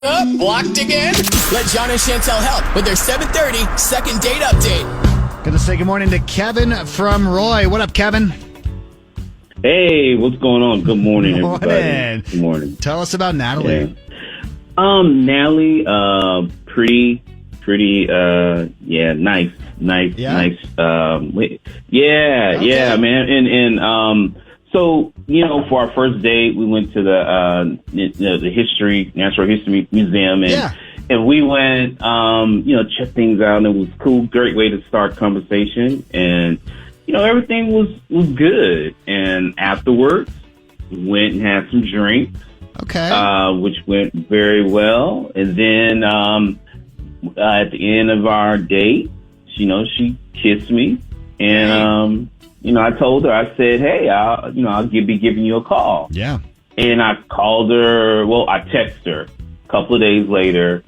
Blocked again? Let Jon and Chantel help with their 7:30 second date update. Gonna say good morning to Kevin from Roy. What up, Kevin? Hey, what's going on? Good morning, everybody. Morning. Good morning. Tell us about Natalie. Natalie, pretty, nice. Yeah? Yeah, man. And so, for our first date, we went to the Natural History Museum, and we went, check things out, and it was cool, great way to start conversation, and everything was good. And afterwards, we went and had some drinks, which went very well. And then at the end of our date, she kissed me, and I told her, I said, hey, I'll be giving you a call. Yeah. And I called her. Well, I texted her a couple of days later.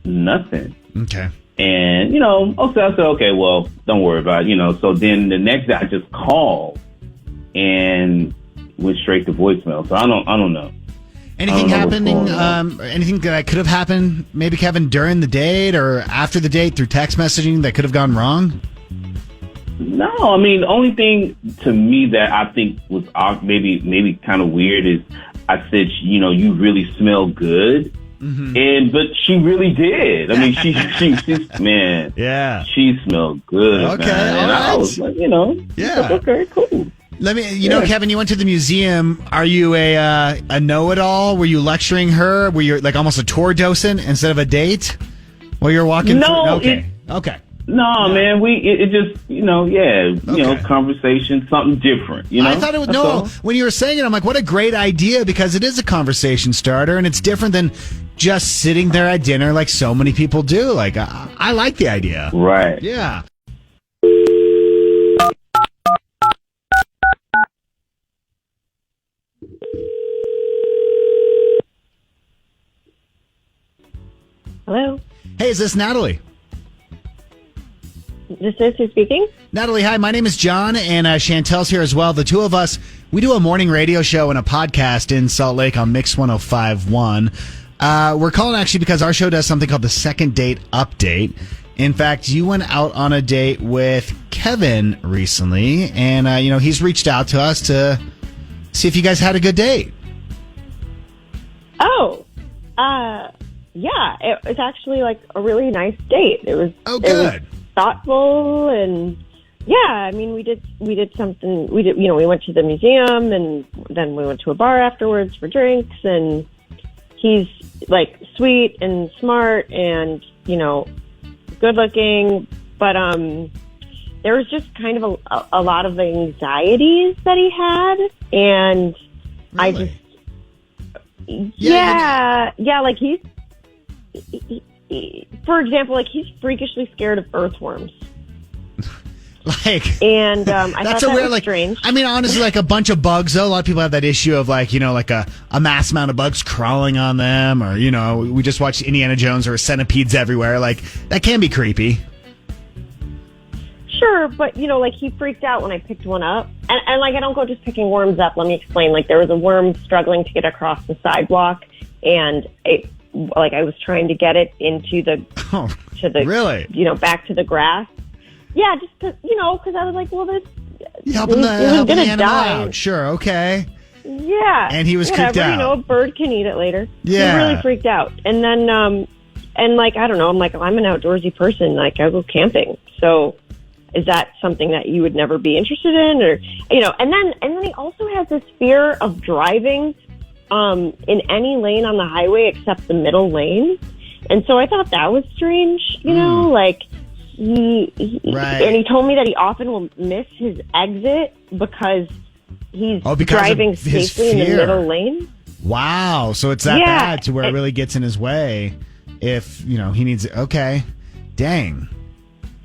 Nothing. Okay. And, I said, okay, well, don't worry about it, So then the next day I just called and went straight to voicemail. So I don't know. Anything happening, anything that could have happened, maybe, Kevin, during the date or after the date through text messaging that could have gone wrong? No, I mean, the only thing to me that I think was maybe kind of weird is I said, you really smell good. Mm-hmm. But she really did. I mean, she's man. Yeah. She smelled good. Okay. Man. And I was like, yeah. Okay, cool. Let me, Kevin, you went to the museum. Are you a know-it-all? Were you lecturing her? Were you like almost a tour docent instead of a date? While you're walking through? Okay. No, man, it just, conversation, something different, I thought it was, when you were saying it, I'm like, what a great idea, because it is a conversation starter, and it's different than just sitting there at dinner like so many people do. Like, I like the idea. Right. Yeah. Hello? Hey, is this Natalie? This is who's speaking? Natalie, hi. My name is Jon, and Chantel's here as well. The two of us, we do a morning radio show and a podcast in Salt Lake on Mix 105.1. We're calling actually because our show does something called the Second Date Update. In fact, you went out on a date with Kevin recently, and, he's reached out to us to see if you guys had a good date. Oh, yeah. It was actually like a really nice date. It was good. It was thoughtful, and yeah, I mean, we did something. We went to the museum, and then we went to a bar afterwards for drinks, and he's like sweet and smart and good looking, but there was just kind of a lot of anxieties that he had, and really? I just like he, for example, like he's freakishly scared of earthworms. I thought that was strange. I mean, honestly, like a bunch of bugs, though. A lot of people have that issue of like a mass amount of bugs crawling on them, or, we just watched Indiana Jones or centipedes everywhere. Like, that can be creepy. Sure, but, like he freaked out when I picked one up. And like, I don't go just picking worms up. Let me explain. Like, there was a worm struggling to get across the sidewalk, and I was trying to get it into really? Back to the grass. Yeah, just because I was like, well, this helping the animal out. Sure, okay. Yeah, and he was creeped out. A bird can eat it later. Yeah, he really freaked out. And then, and like, I don't know. I'm like, I'm an outdoorsy person. Like, I go camping. So, is that something that you would never be interested in, or And then he also has this fear of driving in any lane on the highway except the middle lane. And so I thought that was strange. Like. Right. And he told me that he often will miss his exit because he's driving safely in the middle lane. Wow. So it's that bad to where it really gets in his way if, he needs it. Okay. Dang.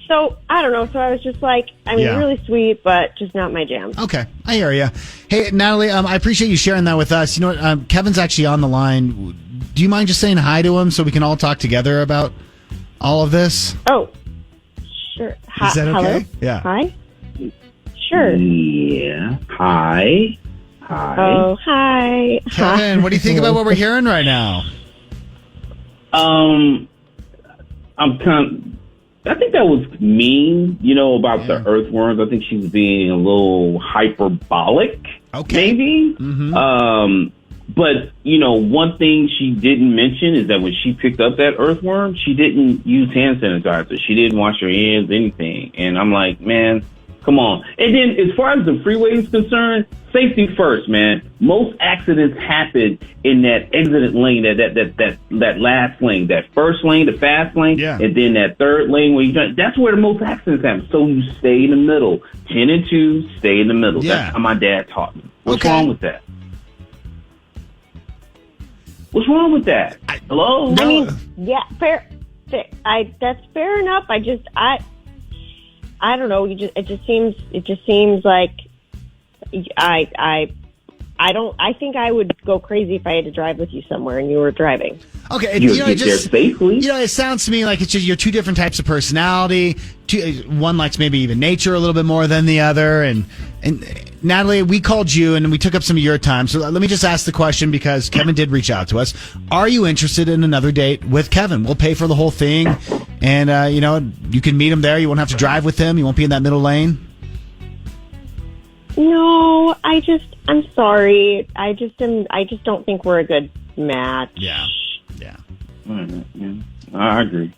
So, I don't know. So I was just like, really sweet, but just not my jam. Okay. I hear you. Hey, Natalie, I appreciate you sharing that with us. You know what? Kevin's actually on the line. Do you mind just saying hi to him so we can all talk together about all of this? Oh, sure. Is that okay? Hello? Yeah. Hi? Sure. Yeah. Hi. Hi. Oh, hi. Kevin, what do you think about what we're hearing right now? I think that was mean, about the earthworms. I think she's being a little hyperbolic, maybe. Mm-hmm. But, one thing she didn't mention is that when she picked up that earthworm, she didn't use hand sanitizer. She didn't wash her hands, anything. And I'm like, man, come on. And then as far as the freeway is concerned, safety first, man. Most accidents happen in that exit lane, that last lane, that first lane, the fast lane, and then that third lane where that's where the most accidents happen. So you stay in the middle. 10 and 2, stay in the middle. Yeah. That's how my dad taught me. What's wrong with that? What's wrong with that? Hello? I mean, yeah, fair. That's fair enough. I don't know. It just seems like I think I would go crazy if I had to drive with you somewhere and you were driving. Okay, you get there safely. It sounds to me like it's just you're two different types of personality. One likes maybe even nature a little bit more than the other. And Natalie, we called you and we took up some of your time. So let me just ask the question because Kevin did reach out to us. Are you interested in another date with Kevin? We'll pay for the whole thing, and you can meet him there. You won't have to drive with him. You won't be in that middle lane. No, I'm sorry. I just don't think we're a good match. Yeah. I agree.